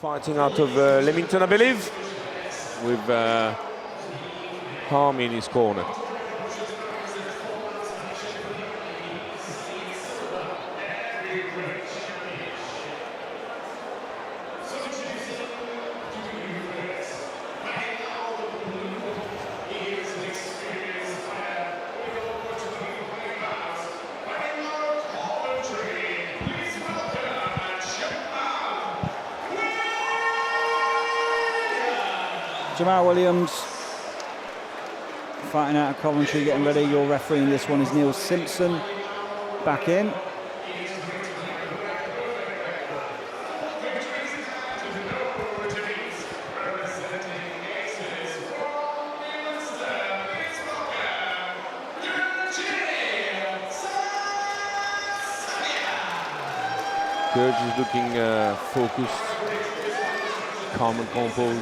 Fighting out of Leamington, I believe, with Harmy in his corner. Jamal Williams fighting out of Coventry, getting ready. Your referee in this one is Neil Simpson, back in. Gurjeev is looking focused, calm and composed.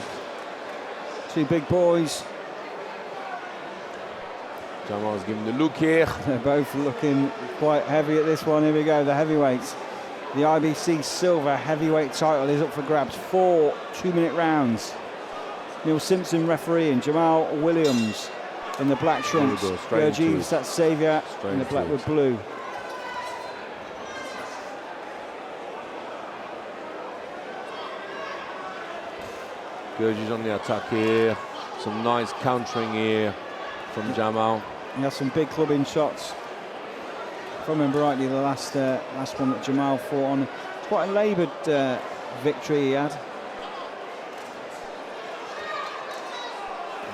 Two big boys. Jamal's giving the look here. They're both looking quite heavy at this one. Here we go, the heavyweights. The IBC Silver Heavyweight title is up for grabs. 4 two-minute rounds. Neil Simpson refereeing. Jamal Williams in the black trunks. Gurjeev Satsavia in the black with blue. Gurjeev's on the attack here. Some nice countering here from Jamal. He has some big clubbing shots. If I remember rightly, the last one that Jamal fought on, it's quite a laboured victory he had.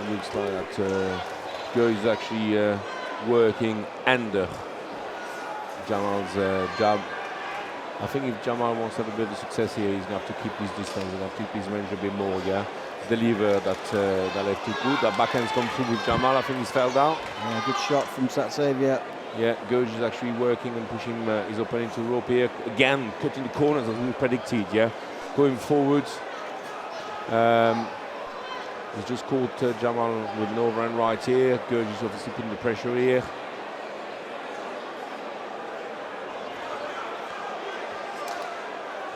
It looks like that Gurjeev's actually working under Jamal's jab. I think if Jamal wants to have a bit of success here, he's going to have to keep his distance and have to keep his range a bit more, yeah. Deliver that left hook good. That backhand's come through with Jamal. I think he's fell down. Yeah, good shot from Satsavia. Yeah, Gurjeev is actually working and pushing his opponent to the rope here. Again, cutting the corners as we predicted, yeah. Going forwards. He's just caught Jamal with an overhand right here. Gurjeev's obviously putting the pressure here.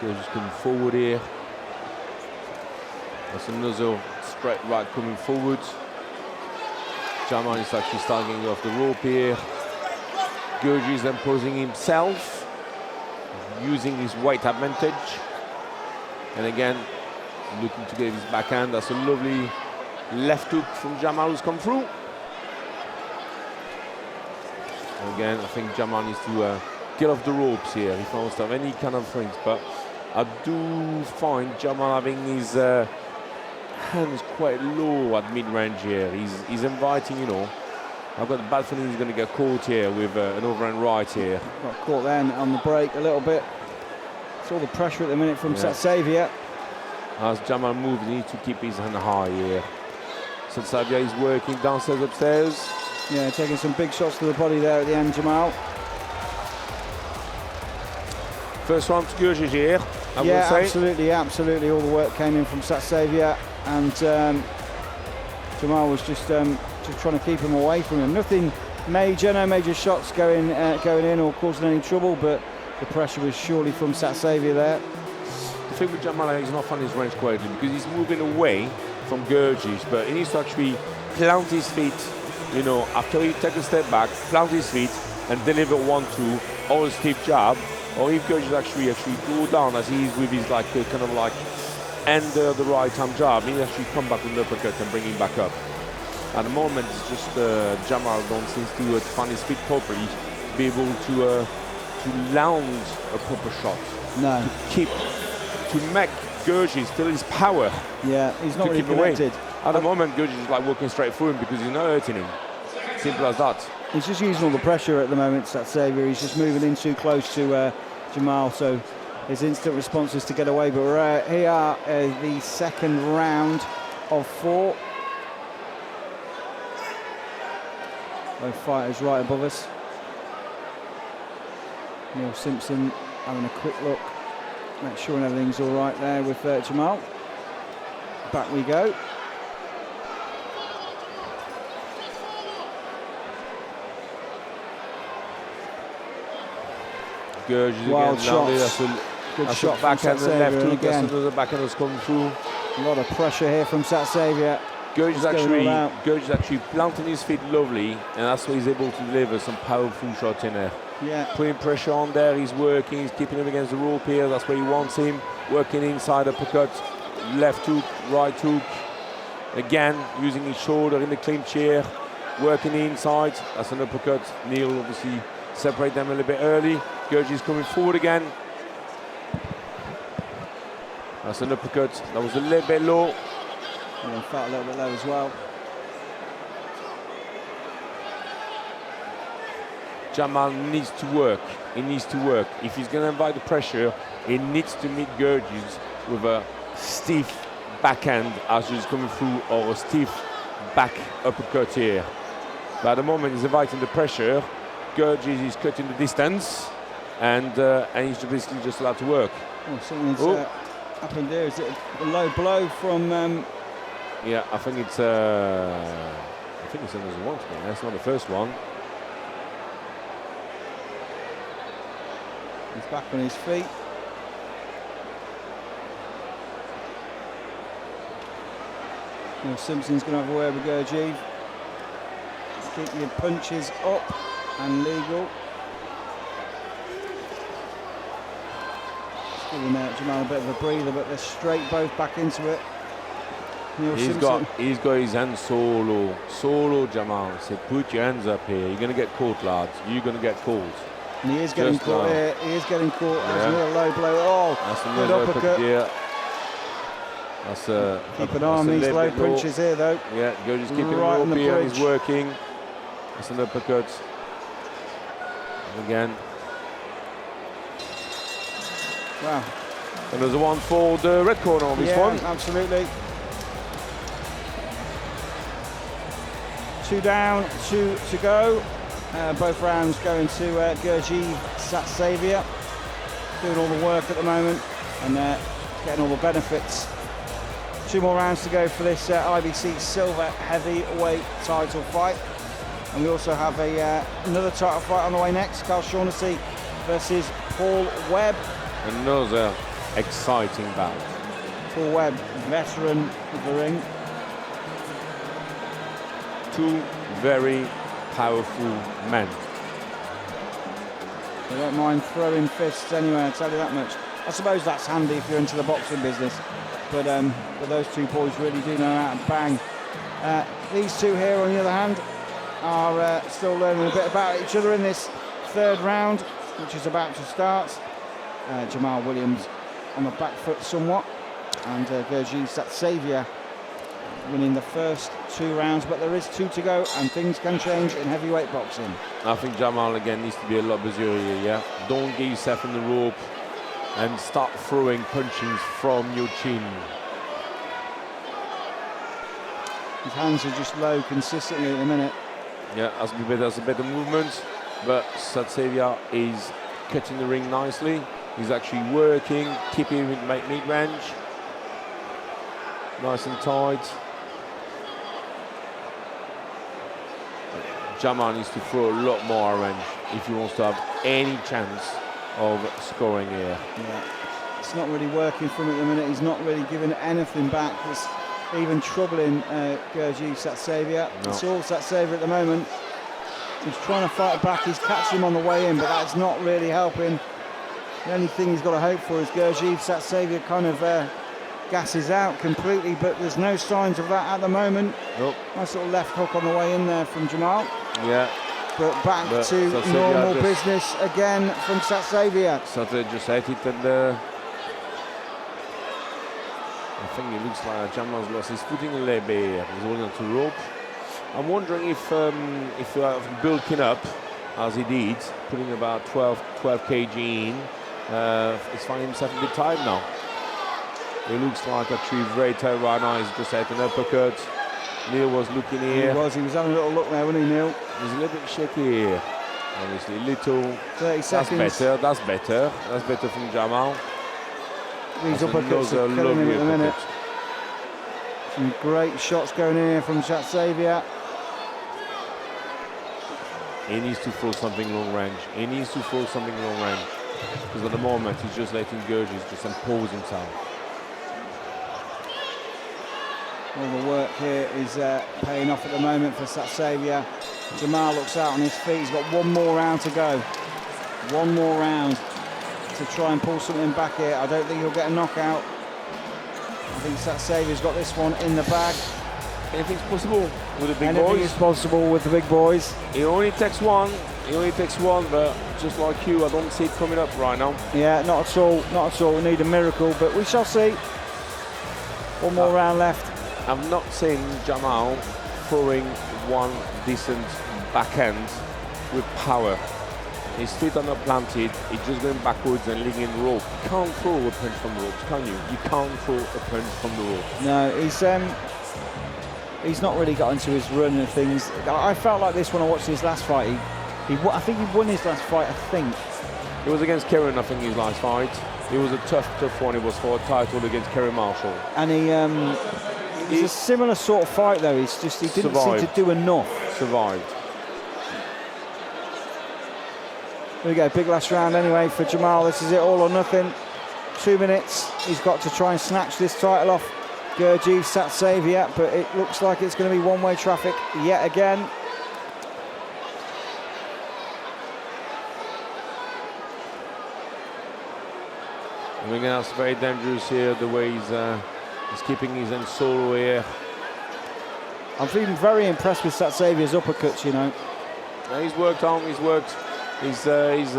Gurjeev's coming forward here. That's another straight right coming forward. Jamal is actually starting off the rope here. Gurjeev is imposing himself, using his weight advantage. And again, looking to get his backhand. That's a lovely left hook from Jamal who's come through. Again, I think Jamal needs to get off the ropes here if he wants to have any kind of things. But I do find Jamal having his hands quite low at mid-range here. He's inviting, you know. I've got the bad feeling he's going to get caught here with an overhand right here. Got caught then on the break a little bit. It's all the pressure at the minute from Satsavia. As Jamal moves, he needs to keep his hand high here. Satsavia is working downstairs, upstairs. Yeah, taking some big shots to the body there at the end, Jamal. First round to Gurjeev here, I yeah, will say. Absolutely. All the work came in from Satsavia, and Jamal was just trying to keep him away from him. Nothing major, no major shots going in or causing any trouble, but the pressure was surely from Satsavia there. The thing with Jamal, he's not finding his range quietly because he's moving away from Gurjeev, but he needs to actually plant his feet, you know, after he takes a step back, plant his feet and deliver 1-2 or a stiff jab, or if Gurjeev actually go down as he is with his like kind of like under the right arm jab, he actually come back with an uppercut and bring him back up. At the moment, it's just Jamal don't seem to find his feet properly, to be able to land a proper shot. No. To make Gurjeev still his power. Yeah, he's not really connected. At the moment, Gurjeev is like walking straight through him because he's not hurting him. Simple as that. He's just using all the pressure at the moment, Satsavia. He's just moving in too close to Jamal, so his instant response is to get away. But we're here, the second round of 4. Both fighters right above us. Neil Simpson having a quick look, make sure everything's all right there with Jamal. Back we go. Gurjeev Wild again. shots. That's a Good That's shot the from backhand and left Satsavia hook. That's again. another backhand that's come through. A lot of pressure here from Satsavia. Gurjeev actually planting his feet lovely, and that's why he's able to deliver some powerful shots in there. Yeah. Putting pressure on there, he's working, he's keeping him against the rope here. That's where he wants him. Working inside uppercut, left hook, right hook. Again, using his shoulder in the clinch here. Working inside, that's an uppercut. Neil obviously separate them a little bit early. Gurjeev's coming forward again. That's an uppercut. That was a little bit low. And felt a little bit low as well. Jamal needs to work. He needs to work. If he's going to invite the pressure, he needs to meet Gurjeev with a stiff backhand as he's coming through, or a stiff back uppercut here. But at the moment, he's inviting the pressure. Gurjeev is cutting the distance, and he's basically just allowed to work. Oh, something's happened there. Is it a low blow from? Yeah, I think it's another one. That's not the first one. He's back on his feet. Well, Simpson's going to have a word with Gurjeev. Keep your punches up and legal. Just giving Jamal a bit of a breather, but they're straight both back into it. He's got his hands solo Jamal. He said, put your hands up here. You're going to get caught, lads. You're going to get caught. And he is getting caught here. He is getting caught. Yeah. There's another low blow. Oh, that's good uppercut. Yeah. That's keep an eye on these low punches here, though. Yeah, Gurjeev's keeping right him up here. He's working. That's an uppercut. And again. Wow. And there's a one for the red corner on this one. Absolutely. 2 down, 2 to go. Both rounds going to Gurjeev Satsavia. Doing all the work at the moment and getting all the benefits. 2 more rounds to go for this IBC Silver Heavyweight title fight. And we also have another title fight on the way next. Carl Shaughnessy versus Paul Webb. Another exciting bout. Paul Webb, veteran of the ring. 2 very powerful men. They don't mind throwing fists anyway, I'll tell you that much. I suppose that's handy if you're into the boxing business, but those 2 boys really do know how to bang. These 2 here, on the other hand, are still learning a bit about each other in this 3rd round, which is about to start. Jamal Williams on the back foot somewhat, and Gurjeev Satsavia winning the first 2 rounds, but there is 2 to go, and things can change in heavyweight boxing. I think Jamal again needs to be a lot busier here, yeah? Don't get yourself in the rope and start throwing punches from your chin. His hands are just low consistently at the minute. Yeah, that's a better movement, but Satsavia is cutting the ring nicely. He's actually working, keeping him in mid-range. Nice and tight. Jamal needs to throw a lot more range if he wants to have any chance of scoring here. Yeah, it's not really working for him at the minute. He's not really giving anything back. It's even troubling Gurjeev Satsavia. No. It's all Satsavia at the moment. He's trying to fight back. He's catching him on the way in, but that's not really helping. The only thing he's got to hope for is Gurjeev Satsavia kind of gasses out completely, but there's no signs of that at the moment. Nope. Nice little left hook on the way in there from Jamal. Yeah. But back to normal business again from Satsavia. Satsavia just hit it, and I think it looks like Jamal's lost his footing a little bit here. He's holding onto rope. I'm wondering if bulking up, as he did, putting about 12 kg in, he's finding himself a bit tired now. It looks like actually very tired right now. He's just had an uppercut. Neil was looking here. He was having a little look there, wasn't he, Neil? He's a little bit shaky here. Obviously, little. 30 seconds. That's better from Jamal. These uppercuts are killing him at the minute. Some great shots going in here from Satsavia. He needs to throw something long range. because at the moment he's just letting Gurjeev just impose himself. All the work here is paying off at the moment for Satsavia. Jamal looks out on his feet. He's got one more round to go. One more round to try and pull something back here. I don't think he'll get a knockout. I think Satsavia's got this one in the bag. Anything's possible with the big boys. Anything is possible with the big boys. He only takes one. He only takes one, but just like you, I don't see it coming up right now. Yeah, not at all. Not at all. We need a miracle, but we shall see. One more round left. I've not seen Jamal throwing one decent backhand with power. His feet are not planted, he's just going backwards and leaning rope. You can't throw a punch from the ropes, can you? You can't throw a punch from the ropes. No, he's not really got into his run and things. I felt like this when I watched his last fight. I think he won his last fight, I think. It was against Kieran, I think, his last fight. It was a tough one. It was for a title against Kerry Marshall. And it was a similar sort of fight, though. He didn't seem to do enough. Survived. There we go, big last round anyway for Jamal. This is it, all or nothing. 2 minutes. He's got to try and snatch this title off Gurjeev, Satsavia, but it looks like it's going to be one-way traffic yet again. I mean, that's very dangerous here, the way he's keeping his end solo here. I'm feeling very impressed with Satsavia's uppercuts, you know. He's worked on, he's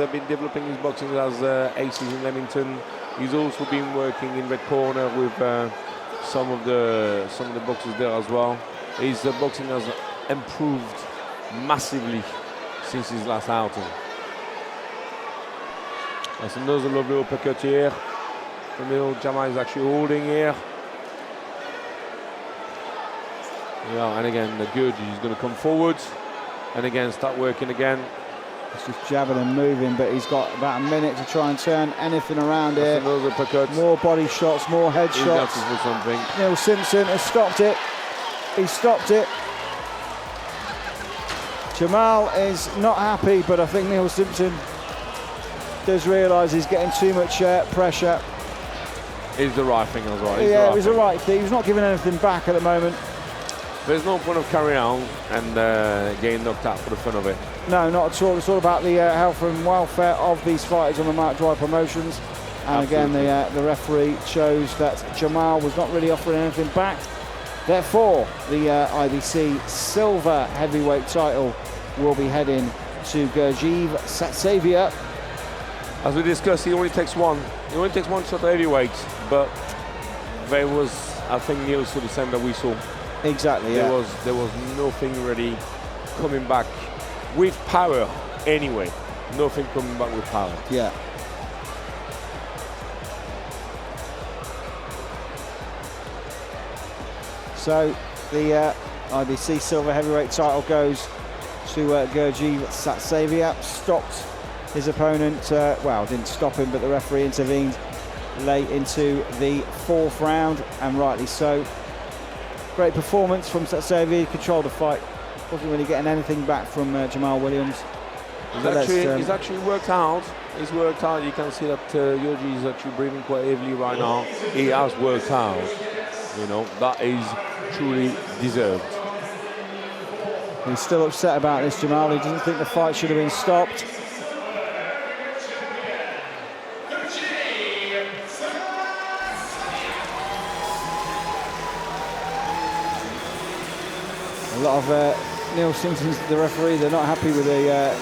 been developing his boxing as aces in Leamington. He's also been working in red corner with some of the boxers there as well. His boxing has improved massively since his last outing. That's another lovely uppercut here. The middle, Jamal is actually holding here. Yeah, and again, the Gurjeev is going to come forward and again start working again. He's just jabbing and moving, but he's got about a minute to try and turn anything around here. Another uppercut. More body shots, more head shots. For something. Neil Simpson has stopped it. He stopped it. Jamal is not happy, but I think Neil Simpson does realise he's getting too much pressure. It's the right thing as well. Yeah, it was the right thing. He's not giving anything back at the moment. There's no point of carrying on and getting knocked out for the fun of it. No, not at all. It's all about the health and welfare of these fighters on the Mark Dwyer Promotions. And Absolutely. Again, the referee shows that Jamal was not really offering anything back. Therefore, the IBC silver heavyweight title will be heading to Gurjeev, Satsavia. As we discussed, he only takes one. He only takes one shot at heavyweight, but there was, I think, Neil saw the same that we saw. Exactly, yeah. There was nothing really coming back with power anyway. Nothing coming back with power. Yeah. So the IBC silver heavyweight title goes to Gurjeev Satsavia. Stopped his opponent, well, didn't stop him, but the referee intervened late into the fourth round, and rightly so. Great performance from Satsavia. He controlled the fight. Wasn't really getting anything back from Jamal Williams. He's actually worked out. He's worked out. You can see that Gurjeev is actually breathing quite heavily right now. He has worked out. You know, that is truly deserved. He's still upset about this, Jamal. He doesn't think the fight should have been stopped. A lot of Neil Simpson's the referee. They're not happy with the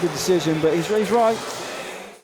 decision, but he's right.